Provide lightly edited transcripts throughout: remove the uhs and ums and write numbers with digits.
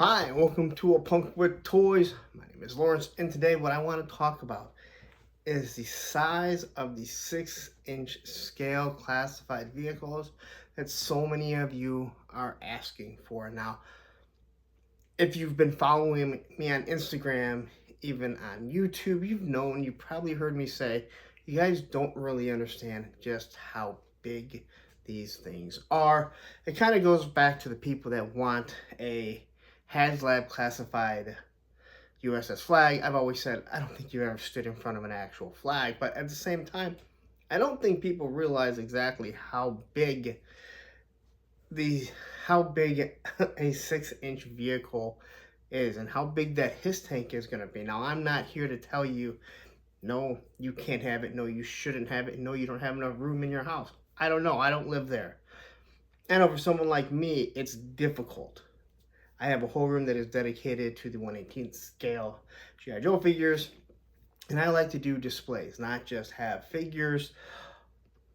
Hi, and welcome to A Punk with Toys. My name is Lawrence, and today what I want to talk about is the size of the 6-inch scale classified vehicles that so many of you are asking for. Now, if you've been following me on Instagram, even on YouTube, you've probably heard me say, you guys don't really understand just how big these things are. It kind of goes back to the people that want a HasLab classified USS flag. I've always said, I don't think you've ever stood in front of an actual flag, but at the same time, I don't think people realize exactly the how big a 6-inch vehicle is and how big that his tank is going to be. Now, I'm not here to tell you, no, you can't have it, no, you shouldn't have it, no, you don't have enough room in your house. I don't know. I don't live there. And for someone like me, it's difficult. I have a whole room that is dedicated to the 1/18th scale G.I. Joe figures, and I like to do displays, not just have figures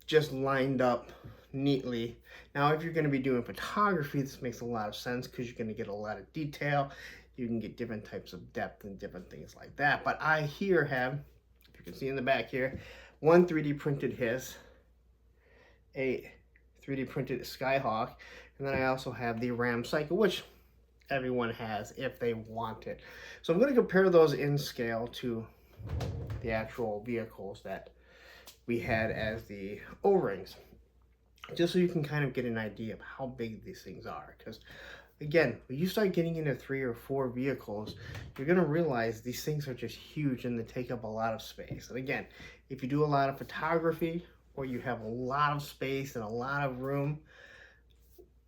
just lined up neatly. Now, if you're going to be doing photography, this makes a lot of sense because you're going to get a lot of detail. You can get different types of depth and different things like that. But I here have, if you can see in the back here, one 3D printed a 3D printed Skyhawk, and then I also have the Ram Cycle, which everyone has if they want it. So I'm going to compare those in scale to the actual vehicles that we had as the O-rings, just so you can kind of get an idea of how big these things are. Because again, when you start getting into 3 or 4 vehicles, you're going to realize these things are just huge and they take up a lot of space. And again, if you do a lot of photography or you have a lot of space and a lot of room,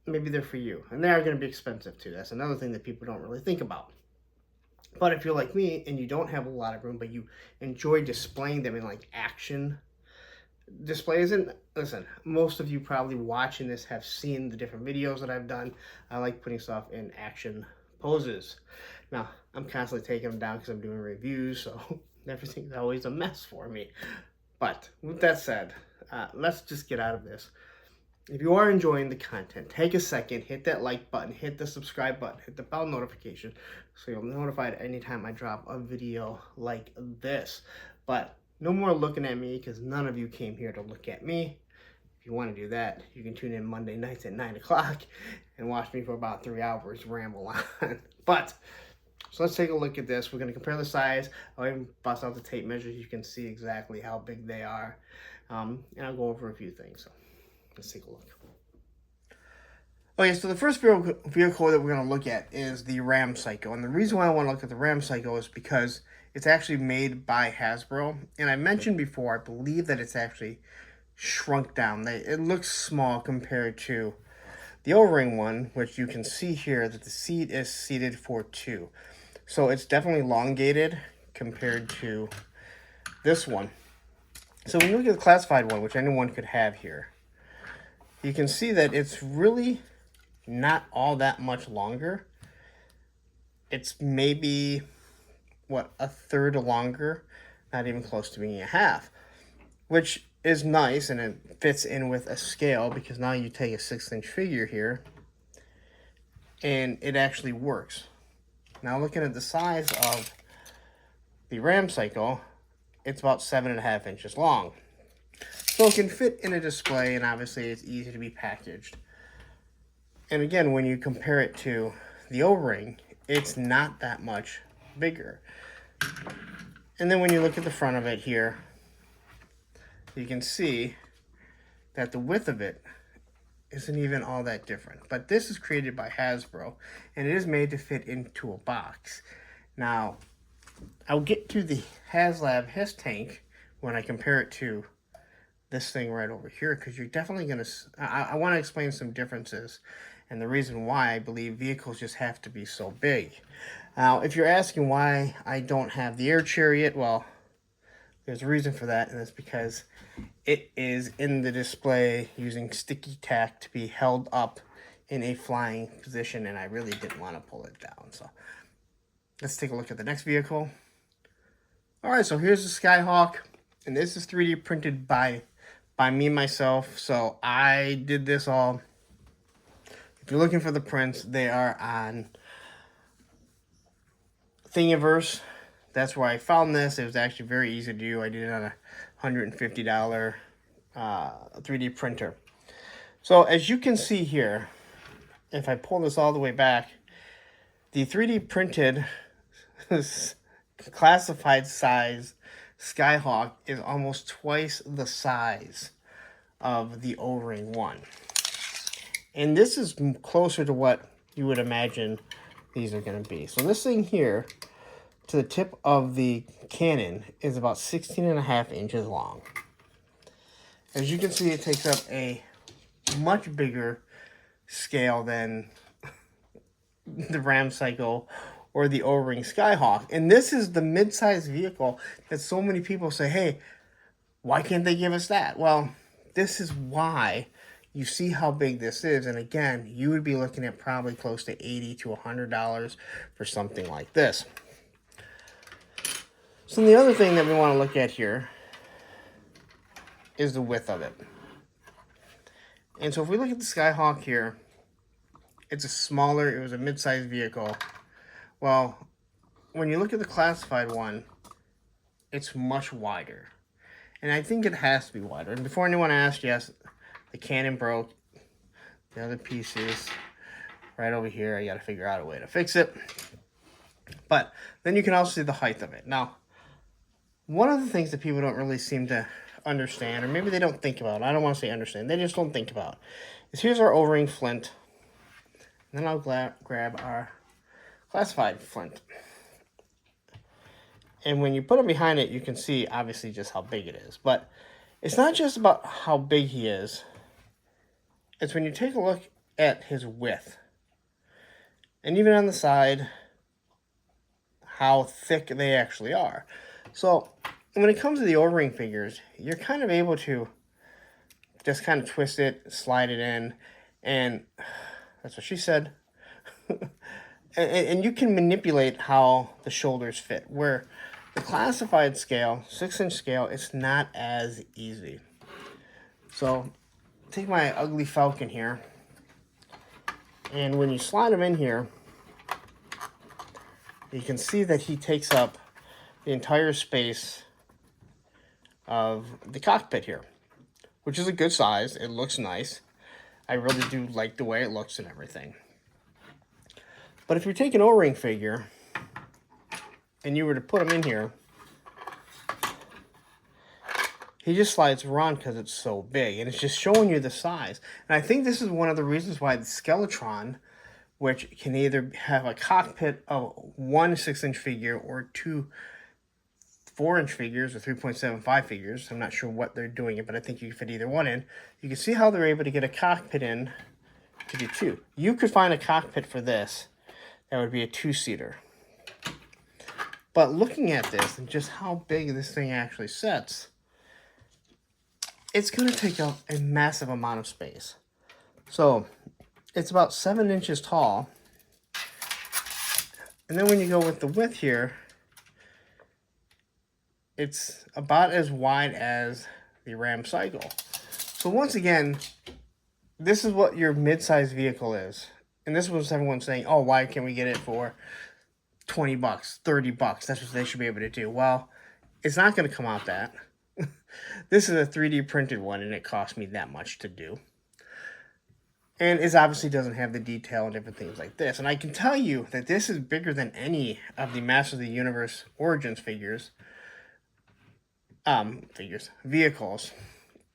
maybe they're for you. And they are going to be expensive too. That's another thing that people don't really think about. But if you're like me and you don't have a lot of room, but you enjoy displaying them in like action displays, and listen, most of you probably watching this have seen the different videos that I've done. I like putting stuff in action poses. Now, I'm constantly taking them down because I'm doing reviews, so everything's always a mess for me. But with that said, let's just get out of this. If you are enjoying the content, take a second, hit that like button, hit the subscribe button, hit the bell notification so you'll be notified anytime I drop a video like this. But no more looking at me because none of you came here to look at me. If you want to do that, you can tune in Monday nights at 9 o'clock and watch me for about 3 hours ramble on. But, so let's take a look at this. We're going to compare the size. I'll even bust out the tape measures. You can see exactly how big they are. And I'll go over a few things. So let's take a look. Okay, so the first vehicle that we're going to look at is the Ram Cycle. And the reason why I want to look at the Ram Cycle is because it's actually made by Hasbro. And I mentioned before, I believe that it's actually shrunk down. It looks small compared to the O-ring one, which you can see here that the seat is seated for 2. So it's definitely elongated compared to this one. So when you look at the classified one, which anyone could have here, you can see that it's really not all that much longer. It's maybe, what, a third longer, not even close to being a half, which is nice, and it fits in with a scale because now you take a 6-inch figure here and it actually works. Now looking at the size of the Ram Cycle, it's about 7.5 inches long. So it can fit in a display, and obviously it's easy to be packaged. And again, when you compare it to the O-ring, it's not that much bigger. And then when you look at the front of it here, you can see that the width of it isn't even all that different. But this is created by Hasbro, and it is made to fit into a box. Now, I'll get to the HasLab His tank when I compare it to this thing right over here, because you're definitely going to... I want to explain some differences and the reason why I believe vehicles just have to be so big. Now, if you're asking why I don't have the Air Chariot, well, there's a reason for that, and it's because it is in the display using sticky tack to be held up in a flying position, and I really didn't want to pull it down. So let's take a look at the next vehicle. All right, so here's the Skyhawk, and this is 3D printed by me myself. So I did this all. If you're looking for the prints, they are on Thingiverse. That's where I found this. It was actually very easy to do. I did it on a $150 3D printer. So as you can see here, if I pull this all the way back, the 3D printed classified size Skyhawk is almost twice the size of the O-ring one. And this is closer to what you would imagine these are going to be. So this thing here, to the tip of the cannon, is about 16.5 inches long. As you can see, it takes up a much bigger scale than the Ram Cycle or the O-ring Skyhawk. And this is the mid-sized vehicle that so many people say, hey, why can't they give us that? Well, this is why. You see how big this is. And again, you would be looking at probably close to $80 to $100 for something like this. So the other thing that we want to look at here is the width of it. And so if we look at the Skyhawk here, it's a smaller, it was a mid-sized vehicle. Well, when you look at the classified one, it's much wider. And I think it has to be wider. And before anyone asks, yes, the cannon broke. The other pieces right over here, I got to figure out a way to fix it. But then you can also see the height of it. Now, one of the things that people don't really seem to understand, or maybe they don't think about, I don't want to say understand, they just don't think about, is here's our O-ring flint. And then I'll grab our classified flint. And when you put it behind it, you can see obviously just how big it is. But it's not just about how big he is. It's when you take a look at his width. And even on the side, how thick they actually are. So when it comes to the O-ring figures, you're kind of able to just kind of twist it, slide it in, and that's what she said. and you can manipulate how the shoulders fit. Where the classified scale, 6-inch scale, it's not as easy. So take my ugly Falcon here, and when you slide him in here, you can see that he takes up the entire space of the cockpit here, which is a good size. It looks nice. I really do like the way it looks and everything. But if you take an O-ring figure and you were to put him in here, he just slides around because it's so big. And it's just showing you the size. And I think this is one of the reasons why the Skeletron, which can either have a cockpit of one 6-inch figure or two 4-inch figures or 3.75 figures. I'm not sure what they're doing it, but I think you can fit either one in. You can see how they're able to get a cockpit in to do two. You could find a cockpit for this that would be a 2-seater. But looking at this and just how big this thing actually sits, it's going to take up a massive amount of space. So it's about 7 inches tall. And then when you go with the width here, it's about as wide as the Ram Cycle. So once again, this is what your mid-size vehicle is. And this was everyone saying, oh, why can't we get it for 20 bucks, 30 bucks? That's what they should be able to do. Well, it's not going to come out that. This is a 3D printed one, and it cost me that much to do. And it obviously doesn't have the detail and different things like this. And I can tell you that this is bigger than any of the Masters of the Universe Origins vehicles,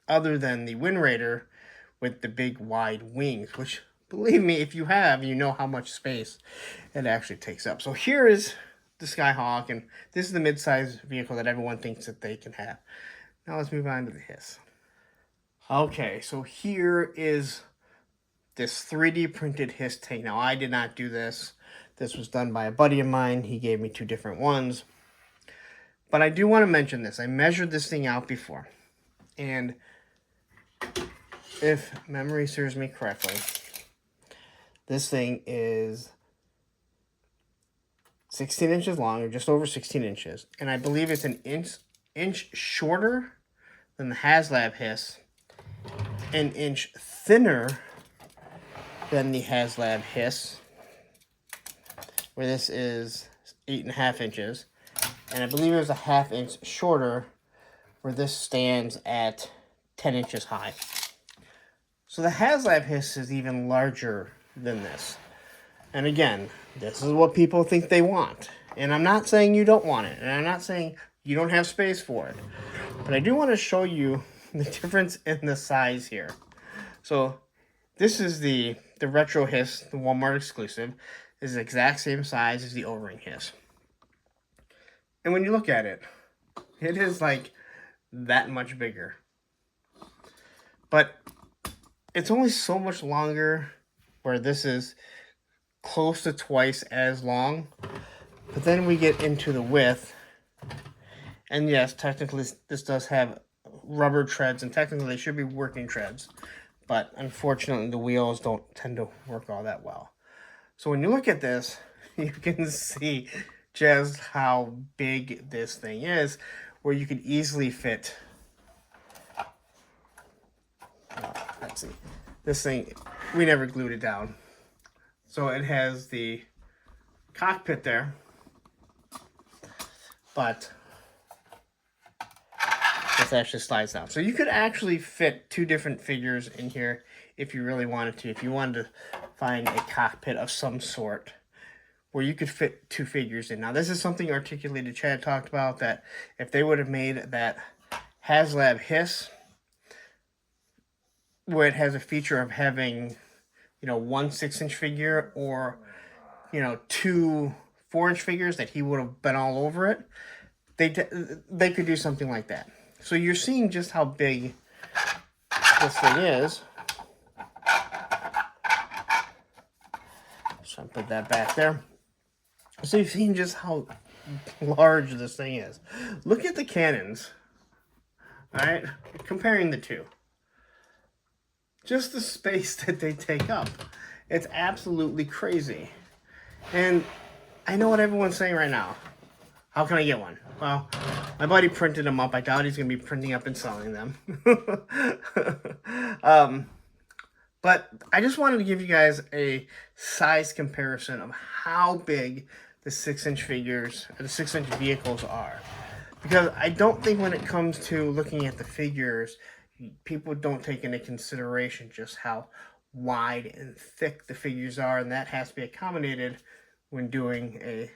other than the Wind Raider with the big wide wings, which, believe me, if you have, you know how much space it actually takes up. So here is the Skyhawk, and this is the mid-sized vehicle that everyone thinks that they can have. Now let's move on to the hiss. Okay, so here is this 3D printed hiss tank. Now, I did not do this. This was done by a buddy of mine. He gave me 2 different ones. But I do want to mention this. I measured this thing out before. And if memory serves me correctly, this thing is 16 inches long, or just over 16 inches. And I believe it's an inch shorter than the HasLab Hiss, an inch thinner than the HasLab Hiss, where this is 8.5 inches. And I believe it was a 1/2 inch shorter where this stands at 10 inches high. So the HasLab hiss is even larger than this. And again, this is what people think they want. And I'm not saying you don't want it. And I'm not saying you don't have space for it. But I do want to show you the difference in the size here. So this is the Retro Hiss, the Walmart exclusive. Is the exact same size as the O-ring hiss. And when you look at it, it is like that much bigger. But it's only so much longer where this is close to twice as long. But then we get into the width. And yes, technically this does have rubber treads, and technically they should be working treads. But unfortunately the wheels don't tend to work all that well. So when you look at this, you can see just how big this thing is, where you could easily fit, let's see, this thing, we never glued it down. So it has the cockpit there, but this actually slides down. So you could actually fit 2 different figures in here if you really wanted to. If you wanted to find a cockpit of some sort where you could fit 2 figures in. Now this is something Articulated Chad talked about, that if they would have made that HasLab hiss, where it has a feature of having, you know, 1 6-inch figure or, you know, 2 4-inch figures that he would have been all over it, they could do something like that. So you're seeing just how big this thing is. So I put that back there. So you've seen just how large this thing is. Look at the cannons. Alright? Comparing the two. Just the space that they take up. It's absolutely crazy. And I know what everyone's saying right now. How can I get one? Well, my buddy printed them up. I doubt he's going to be printing up and selling them. But I just wanted to give you guys a size comparison of how big the 6-inch figures, the 6-inch vehicles are. Because I don't think when it comes to looking at the figures, people don't take into consideration just how wide and thick the figures are, and that has to be accommodated when doing a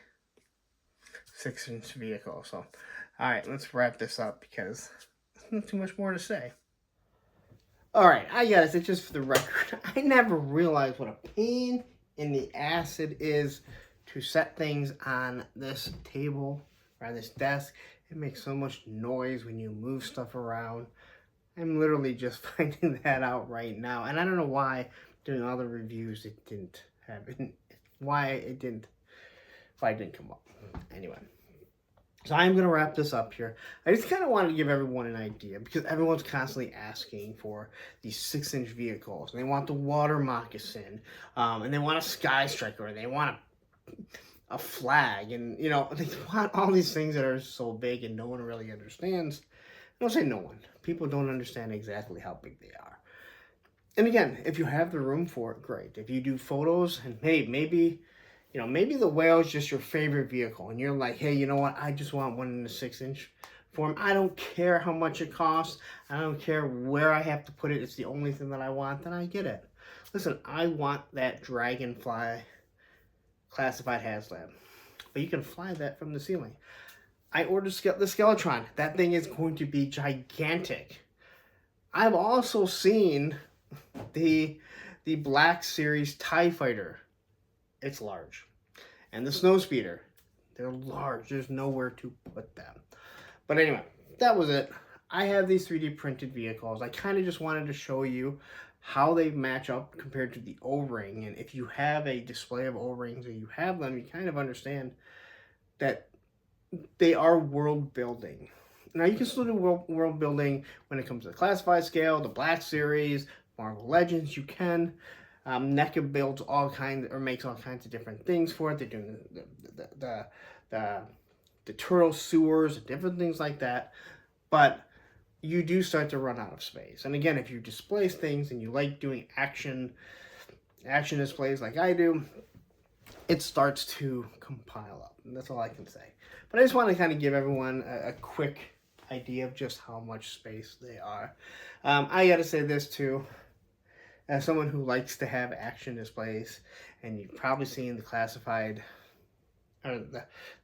6-inch vehicle. So, alright, let's wrap this up because there's not too much more to say. Alright, I gotta say, just for the record, I never realized what a pain in the ass it is to set things on this table or on this desk. It makes so much noise when you move stuff around. I'm literally just finding that out right now. And I don't know why doing all the reviews it didn't happen. Why it didn't come up. Anyway. So I'm going to wrap this up here. I just kind of wanted to give everyone an idea because everyone's constantly asking for these 6-inch vehicles. And they want the water moccasin. And they want a sky striker. And they want a flag. And, you know, they want all these things that are so big and no one really understands. I don't say no one. People don't understand exactly how big they are. And again, if you have the room for it, great. If you do photos and maybe you know, maybe the whale is just your favorite vehicle and you're like, hey, you know what? I just want one in the 6-inch form. I don't care how much it costs. I don't care where I have to put it. It's the only thing that I want. Then I get it. Listen, I want that Dragonfly classified HasLab. But you can fly that from the ceiling. I ordered the Skeletron. That thing is going to be gigantic. I've also seen the Black Series TIE Fighter. It's large. And the Snowspeeder, they're large. There's nowhere to put them. But anyway, that was it. I have these 3D printed vehicles. I kind of just wanted to show you how they match up compared to the O-ring. And if you have a display of O-rings or you have them, you kind of understand that they are world building. Now you can still do world building when it comes to the classified scale, the Black Series, Marvel Legends, you can. NECA builds all kinds, or makes all kinds of different things for it. They're doing the turtle sewers, different things like that. But you do start to run out of space. And again, if you display things and you like doing action displays like I do, it starts to compile up. And that's all I can say. But I just want to kind of give everyone a quick idea of just how much space they are. I got to say this too. As someone who likes to have action displays, and you've probably seen the classified, or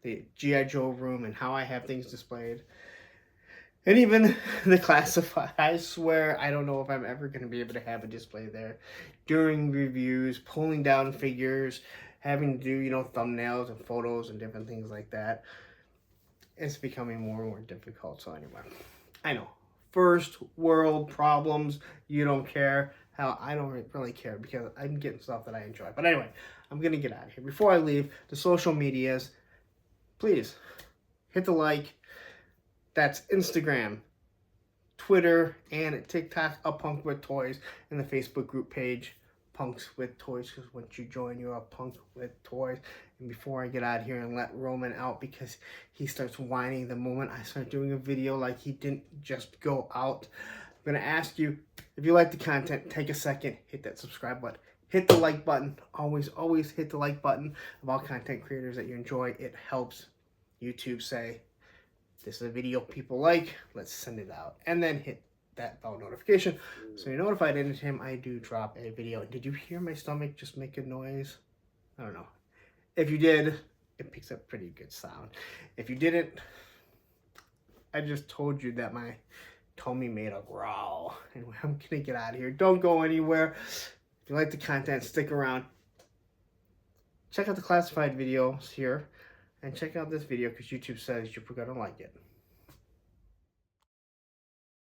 the G.I. Joe room and how I have things displayed, and even the classified, I swear I don't know if I'm ever going to be able to have a display there. During reviews, pulling down figures, having to do, you know, thumbnails and photos and different things like that, it's becoming more and more difficult. So anyway, I know. First world problems, you don't care. Hell, I don't really care because I'm getting stuff that I enjoy. But anyway, I'm going to get out of here. Before I leave, the social medias, please hit the like. That's Instagram, Twitter, and TikTok, A Punk with Toys, and the Facebook group page, Punks with Toys, because once you join, you're a punk with toys. And before I get out here and let Roman out, because he starts whining the moment I start doing a video like he didn't just go out, I'm going to ask you, if you like the content, take a second, hit that subscribe button. Hit the like button. Always, always hit the like button of all content creators that you enjoy. It helps YouTube say, this is a video people like, let's send it out. And then hit that bell notification so you're notified anytime I do drop a video. Did you hear my stomach just make a noise? I don't know. If you did, it picks up pretty good sound. If you didn't, I just told you that my tummy made a growl. Anyway, I'm gonna get out of here. Don't go anywhere. If you like the content, stick around. Check out the classified videos here. And check out this video because YouTube says you're gonna like it.